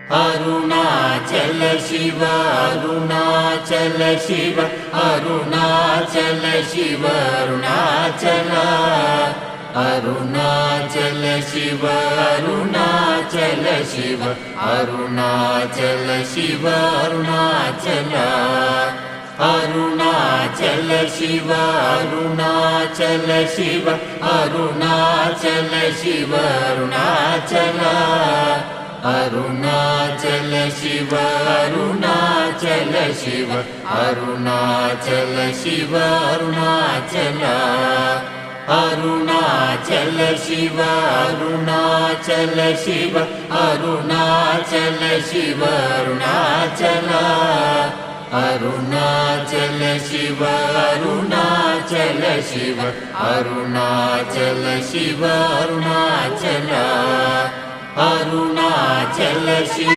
Arunachal Shiva Arunachal Shiva Arunachal Shiva Arunachal Arunachal Shiva Arunachal Shiva Arunachal Shiva Arunachal Arunachal Shiva Arunachal Shiva Arunachal Shiva Arunachal Arunachal Shiva Arunachal Shiva Arunachal Shiva Arunachal Arunachal Shiva Arunachal Shiva Arunachal Shiva Arunachal Arunachal Shiva Arunachal Shiva Arunachal Shiva Arunachal Arunachal Shiva